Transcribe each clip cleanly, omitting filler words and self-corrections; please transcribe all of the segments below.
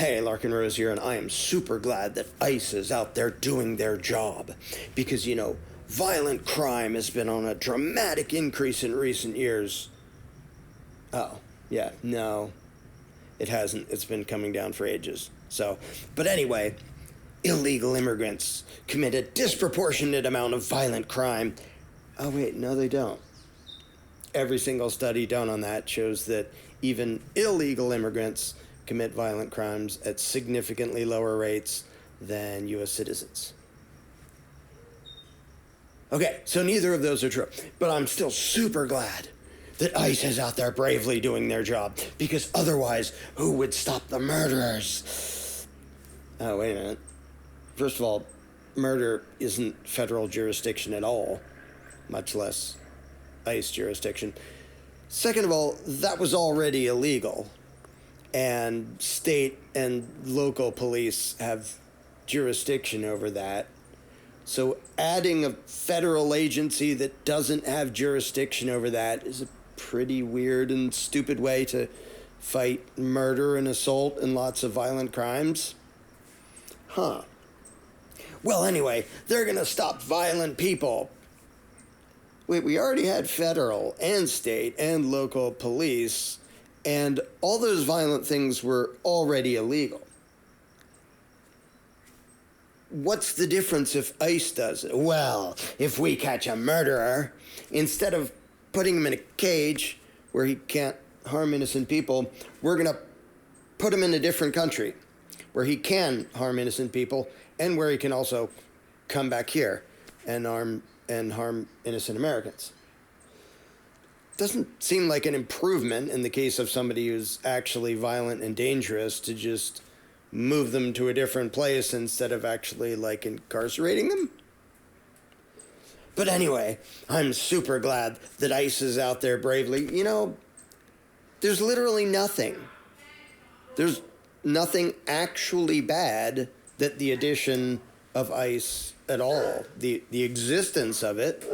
Hey, Larken Rose here, and I am super glad that ICE is out there doing their job. Because, violent crime has been on a dramatic increase in recent years. Oh, yeah, no, it hasn't. It's been coming down for ages. But anyway, illegal immigrants commit a disproportionate amount of violent crime. Oh, wait, no, they don't. Every single study done on that shows that even illegal immigrants commit violent crimes at significantly lower rates than U.S. citizens. Okay, so neither of those are true, but I'm still super glad that ICE is out there bravely doing their job, because otherwise, who would stop the murderers? Oh, wait a minute. First of all, murder isn't federal jurisdiction at all, much less ICE jurisdiction. Second of all, that was already illegal, and state and local police have jurisdiction over that. So adding a federal agency that doesn't have jurisdiction over that is a pretty weird and stupid way to fight murder and assault and lots of violent crimes. Well, anyway, they're gonna stop violent people. Wait, we already had federal and state and local police, and all those violent things were already illegal. What's the difference if ICE does it? Well, if we catch a murderer, instead of putting him in a cage where he can't harm innocent people, we're going to put him in a different country where he can harm innocent people and where he can also come back here and harm innocent Americans. Doesn't seem like an improvement in the case of somebody who's actually violent and dangerous to just move them to a different place instead of actually, incarcerating them. But anyway, I'm super glad that ICE is out there bravely. There's literally nothing. There's nothing actually bad that the addition of ICE at all. The existence of it,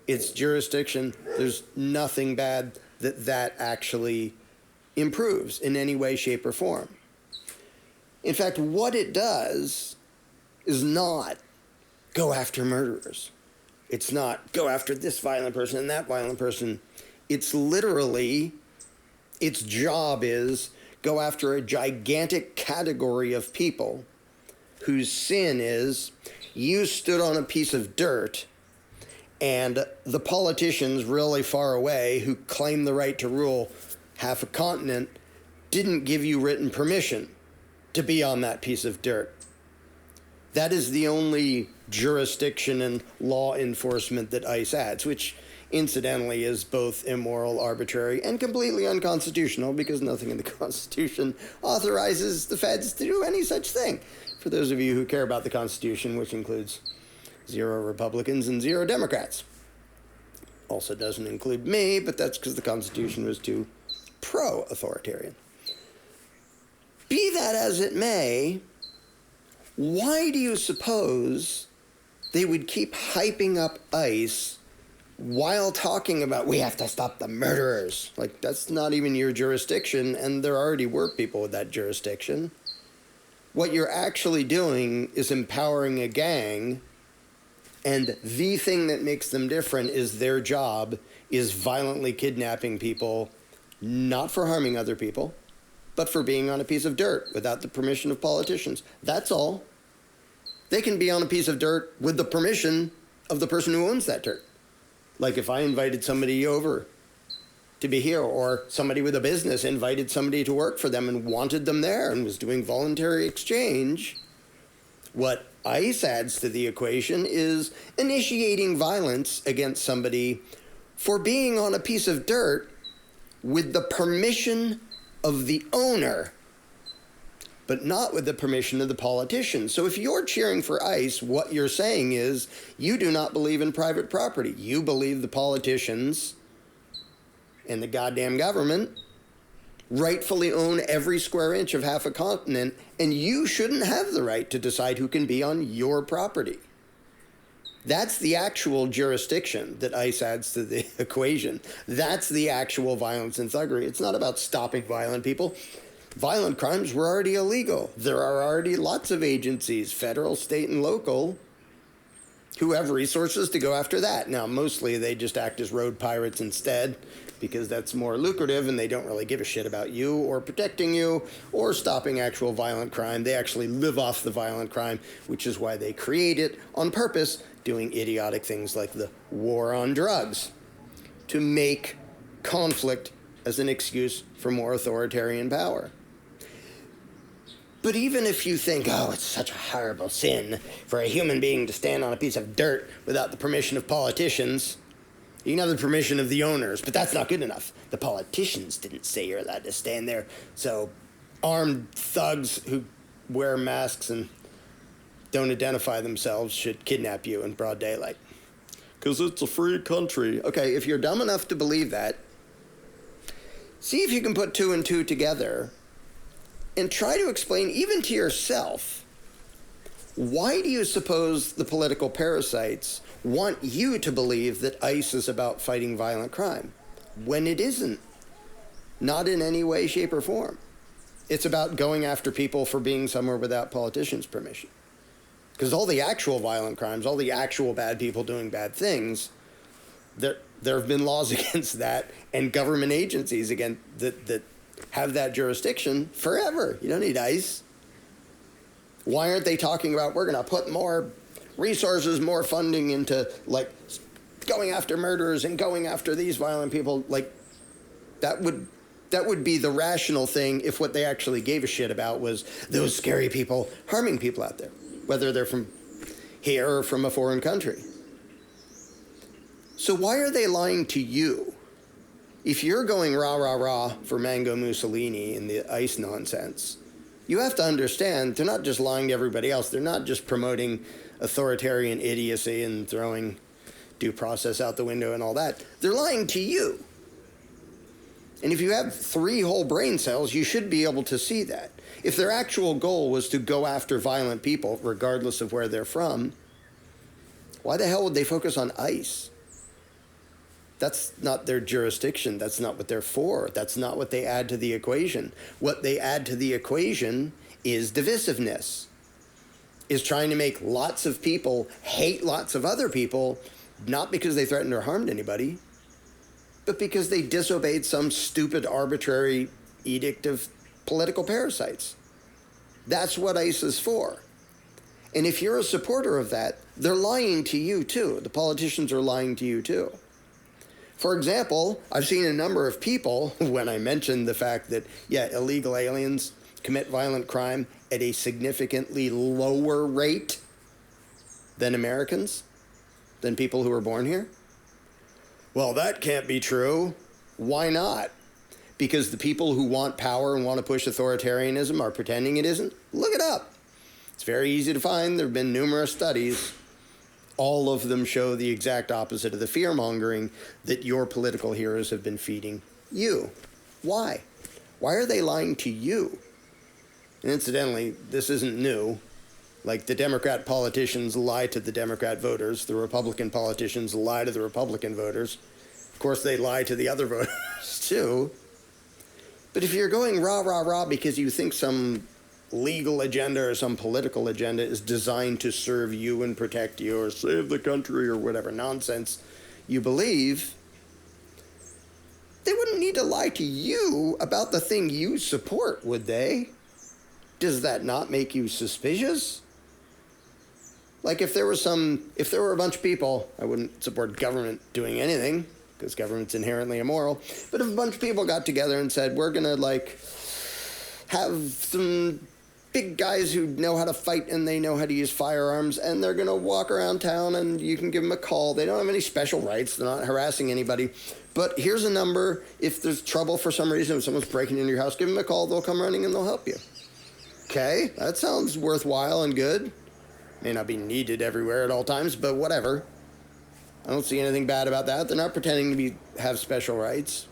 its jurisdiction, there's nothing bad that actually improves in any way, shape, or form. In fact, what it does is not go after murderers. It's not go after this violent person and that violent person. It's literally, its job is go after a gigantic category of people whose sin is you stood on a piece of dirt and the politicians really far away who claim the right to rule half a continent didn't give you written permission to be on that piece of dirt. That is the only jurisdiction and law enforcement that ICE adds, which incidentally is both immoral, arbitrary, and completely unconstitutional, because nothing in the Constitution authorizes the feds to do any such thing. For those of you who care about the Constitution, which includes 0 Republicans and 0 Democrats. Also doesn't include me, but that's because the Constitution was too pro-authoritarian. Be that as it may, why do you suppose they would keep hyping up ICE while talking about we have to stop the murderers? That's not even your jurisdiction, and there already were people with that jurisdiction. What you're actually doing is empowering a gang, and the thing that makes them different is their job is violently kidnapping people, not for harming other people, but for being on a piece of dirt without the permission of politicians. That's all. They can be on a piece of dirt with the permission of the person who owns that dirt. Like if I invited somebody over to be here, or somebody with a business invited somebody to work for them and wanted them there and was doing voluntary exchange, what ICE adds to the equation is initiating violence against somebody for being on a piece of dirt with the permission of the owner, but not with the permission of the politician. So if you're cheering for ICE, what you're saying is you do not believe in private property. You believe the politicians and the goddamn government rightfully own every square inch of half a continent, and you shouldn't have the right to decide who can be on your property. That's the actual jurisdiction that ICE adds to the equation. That's the actual violence and thuggery. It's not about stopping violent people. violent crimes were already illegal. There are already lots of agencies, federal, state, and local, who have resources to go after that. Now, mostly they just act as road pirates instead, because that's more lucrative, and they don't really give a shit about you or protecting you or stopping actual violent crime. They actually live off the violent crime, which is why they create it on purpose, doing idiotic things like the war on drugs, to make conflict as an excuse for more authoritarian power. But even if you think, oh, it's such a horrible sin for a human being to stand on a piece of dirt without the permission of politicians, you can have the permission of the owners, but that's not good enough. The politicians didn't say you're allowed to stand there, so armed thugs who wear masks and don't identify themselves should kidnap you in broad daylight. Because it's a free country. Okay, if you're dumb enough to believe that, see if you can put two and two together and try to explain, even to yourself, why do you suppose the political parasites want you to believe that ICE is about fighting violent crime, when it isn't? Not in any way, shape, or form. It's about going after people for being somewhere without politicians' permission. Because all the actual violent crimes, all the actual bad people doing bad things, there have been laws against that, and government agencies again that have that jurisdiction forever. You don't need ICE. Why aren't they talking about, we're going to put more resources, more funding into, like, going after murderers and going after these violent people? Like, that would be the rational thing if what they actually gave a shit about was those scary people harming people out there, whether they're from here or from a foreign country. So why are they lying to you? If you're going rah, rah, rah for Mango Mussolini and the ICE nonsense, you have to understand they're not just lying to everybody else. They're not just promoting authoritarian idiocy and throwing due process out the window and all that. They're lying to you. And if you have 3 whole brain cells, you should be able to see that. If their actual goal was to go after violent people, regardless of where they're from, why the hell would they focus on ICE? That's not their jurisdiction. That's not what they're for. That's not what they add to the equation. What they add to the equation is divisiveness, is trying to make lots of people hate lots of other people, not because they threatened or harmed anybody, but because they disobeyed some stupid, arbitrary edict of political parasites. That's what ICE is for. And if you're a supporter of that, they're lying to you too. The politicians are lying to you too. For example, I've seen a number of people, when I mentioned the fact that, illegal aliens commit violent crime at a significantly lower rate than Americans, than people who were born here. Well, that can't be true. Why not? Because the people who want power and want to push authoritarianism are pretending it isn't? Look it up. It's very easy to find. There have been numerous studies. All of them show the exact opposite of the fear-mongering that your political heroes have been feeding you. Why? Why are they lying to you? And incidentally, this isn't new. Like, the Democrat politicians lie to the Democrat voters. The Republican politicians lie to the Republican voters. Of course, they lie to the other voters, too. But if you're going rah, rah, rah because you think some legal agenda or some political agenda is designed to serve you and protect you or save the country or whatever nonsense you believe, they wouldn't need to lie to you about the thing you support, would they? Does that not make you suspicious? Like, if there were a bunch of people, I wouldn't support government doing anything, because government's inherently immoral, but if a bunch of people got together and said, we're gonna, have some big guys who know how to fight and they know how to use firearms, and they're gonna walk around town and you can give them a call. They don't have any special rights. They're not harassing anybody. But here's a number. If there's trouble for some reason, if someone's breaking into your house, give them a call. They'll come running and they'll help you. Okay, that sounds worthwhile and good. May not be needed everywhere at all times, but whatever. I don't see anything bad about that. They're not pretending to have special rights.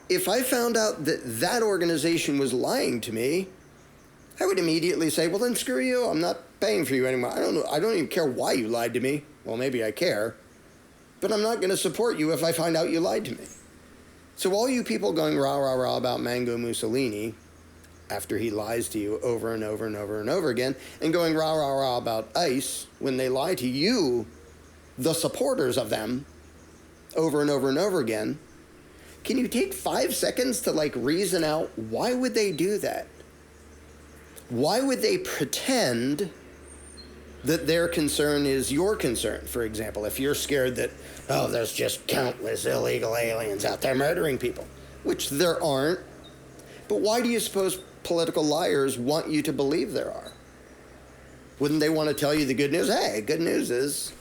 If I found out that that organization was lying to me, I would immediately say, well, then screw you. I'm not paying for you anymore. I don't even care why you lied to me. Well, maybe I care. But I'm not going to support you if I find out you lied to me. So all you people going rah, rah, rah about Mango Mussolini, after he lies to you over and over and over and over again, and going rah, rah, rah about ICE when they lie to you, the supporters of them, over and over and over again. Can you take 5 seconds to like reason out why would they do that? Why would they pretend that their concern is your concern? For example, if you're scared that, oh, there's just countless illegal aliens out there murdering people, which there aren't, but why do you suppose political liars want you to believe there are? Wouldn't they want to tell you the good news? Hey, good news is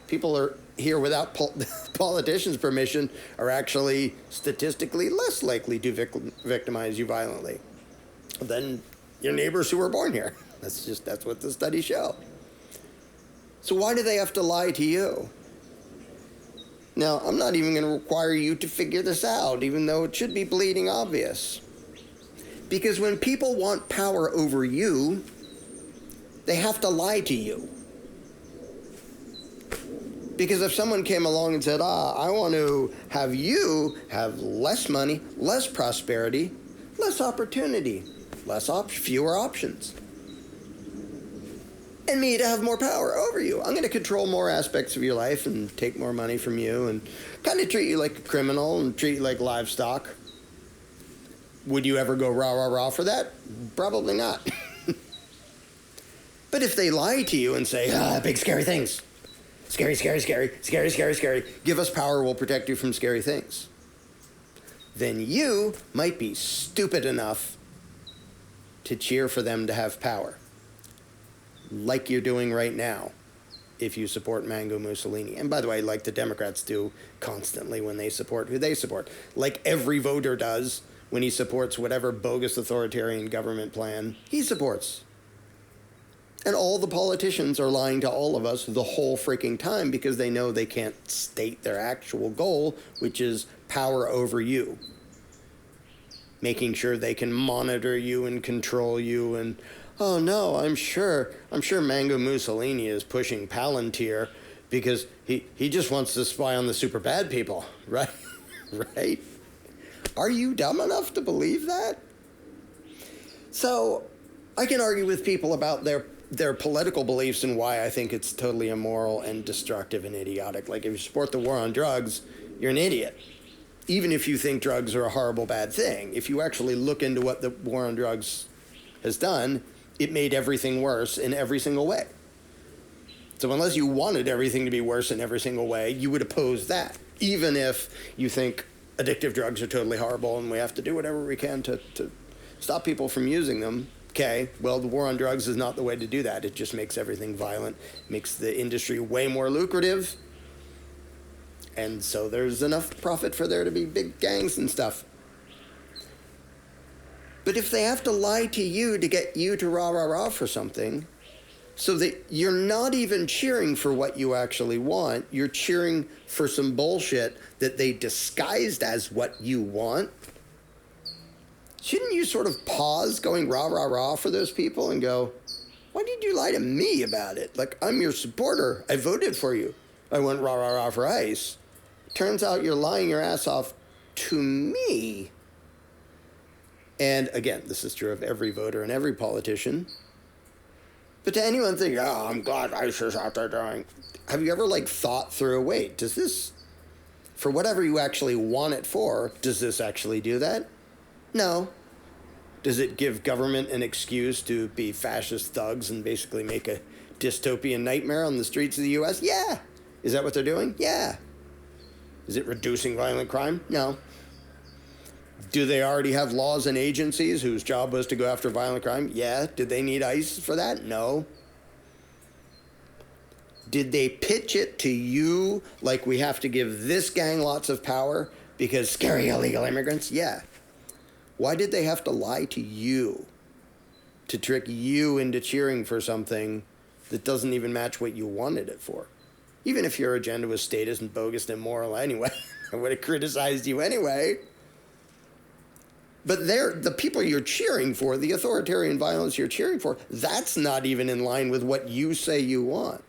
people are here without politicians' permission are actually statistically less likely to victimize you violently than your neighbors who were born here. That's what the studies show. So why do they have to lie to you? Now, I'm not even going to require you to figure this out, even though it should be bleeding obvious. Because when people want power over you, they have to lie to you. Because if someone came along and said, I want to have you have less money, less prosperity, less opportunity, fewer options, and me to have more power over you. I'm going to control more aspects of your life and take more money from you and kind of treat you like a criminal and treat you like livestock. Would you ever go rah, rah, rah for that? Probably not. But if they lie to you and say, big scary things, scary, scary, scary, scary, scary, scary, give us power, we'll protect you from scary things, then you might be stupid enough to cheer for them to have power, like you're doing right now if you support Mango Mussolini. And by the way, like the Democrats do constantly when they support who they support, like every voter does when he supports whatever bogus authoritarian government plan he supports. And all the politicians are lying to all of us the whole freaking time because they know they can't state their actual goal, which is power over you. Making sure they can monitor you and control you and, oh no, I'm sure Mango Mussolini is pushing Palantir because he just wants to spy on the super bad people, right? Right? Are you dumb enough to believe that? So I can argue with people about their political beliefs and why I think it's totally immoral and destructive and idiotic. Like if you support the war on drugs, you're an idiot. Even if you think drugs are a horrible bad thing, if you actually look into what the war on drugs has done, it made everything worse in every single way. So unless you wanted everything to be worse in every single way, you would oppose that, even if you think addictive drugs are totally horrible and we have to do whatever we can to stop people from using them. Okay, well, the war on drugs is not the way to do that. It just makes everything violent, makes the industry way more lucrative, and so there's enough profit for there to be big gangs and stuff. But if they have to lie to you to get you to rah, rah, rah for something, so that you're not even cheering for what you actually want, you're cheering for some bullshit that they disguised as what you want, shouldn't you sort of pause going rah, rah, rah for those people and go, why did you lie to me about it? Like, I'm your supporter. I voted for you. I went rah, rah, rah for ICE. Turns out you're lying your ass off to me. And again, this is true of every voter and every politician. But to anyone thinking, oh, I'm glad ICE is out there doing. Have you ever thought through, wait, does this, for whatever you actually want it for, does this actually do that? No. Does it give government an excuse to be fascist thugs and basically make a dystopian nightmare on the streets of the U.S.? Yeah. Is that what they're doing? Yeah. Is it reducing violent crime? No. Do they already have laws and agencies whose job was to go after violent crime? Yeah. Did they need ICE for that? No. Did they pitch it to you like we have to give this gang lots of power because scary illegal immigrants? Yeah. Why did they have to lie to you to trick you into cheering for something that doesn't even match what you wanted it for? Even if your agenda was statist and bogus and immoral anyway, I would have criticized you anyway. But the people you're cheering for, the authoritarian violence you're cheering for, that's not even in line with what you say you want.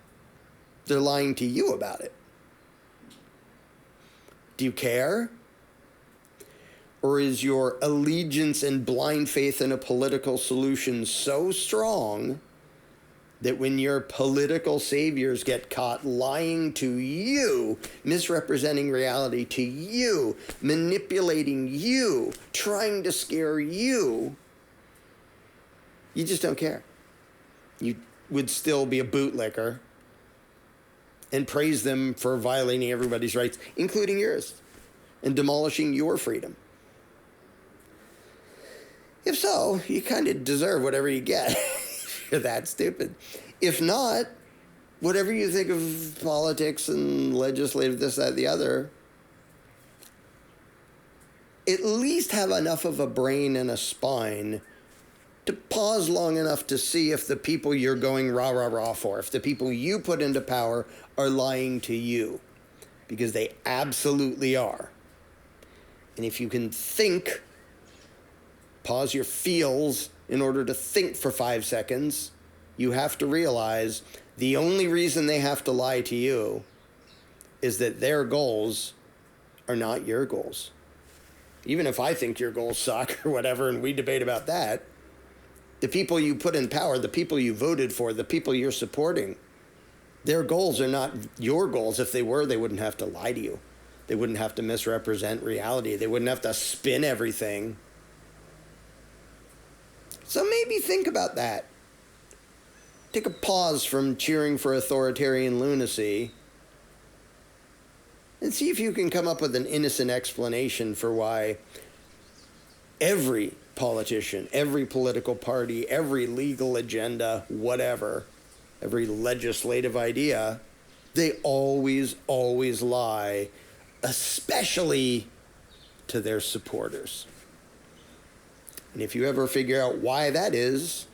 They're lying to you about it. Do you care? Or is your allegiance and blind faith in a political solution so strong that when your political saviors get caught lying to you, misrepresenting reality to you, manipulating you, trying to scare you, you just don't care? You would still be a bootlicker and praise them for violating everybody's rights, including yours, and demolishing your freedom. If so, you kind of deserve whatever you get. If you're that stupid. If not, whatever you think of politics and legislative, this, that, the other, at least have enough of a brain and a spine to pause long enough to see if the people you're going rah, rah, rah for, if the people you put into power are lying to you. Because they absolutely are. And if you can think, pause your feels in order to think for 5 seconds, you have to realize the only reason they have to lie to you is that their goals are not your goals. Even if I think your goals suck or whatever, and we debate about that, the people you put in power, the people you voted for, the people you're supporting, their goals are not your goals. If they were, they wouldn't have to lie to you. They wouldn't have to misrepresent reality. They wouldn't have to spin everything. So maybe think about that. Take a pause from cheering for authoritarian lunacy and see if you can come up with an innocent explanation for why every politician, every political party, every legal agenda, whatever, every legislative idea, they always lie, especially to their supporters. And if you ever figure out why that is,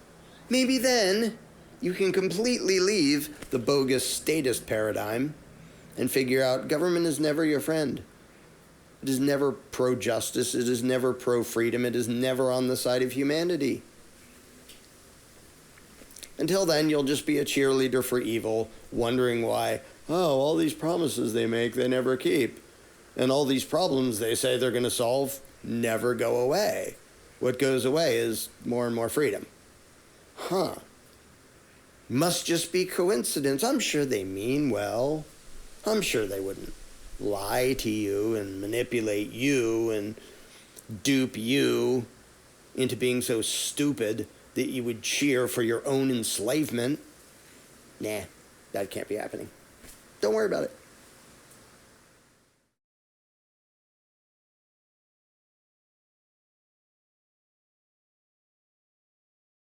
maybe then you can completely leave the bogus statist paradigm and figure out government is never your friend. It is never pro-justice. It is never pro-freedom. It is never on the side of humanity. Until then, you'll just be a cheerleader for evil, wondering why, all these promises they make, they never keep. And all these problems they say they're going to solve never go away. What goes away is more and more freedom. Must just be coincidence. I'm sure they mean well. I'm sure they wouldn't lie to you and manipulate you and dupe you into being so stupid that you would cheer for your own enslavement. Nah, that can't be happening. Don't worry about it.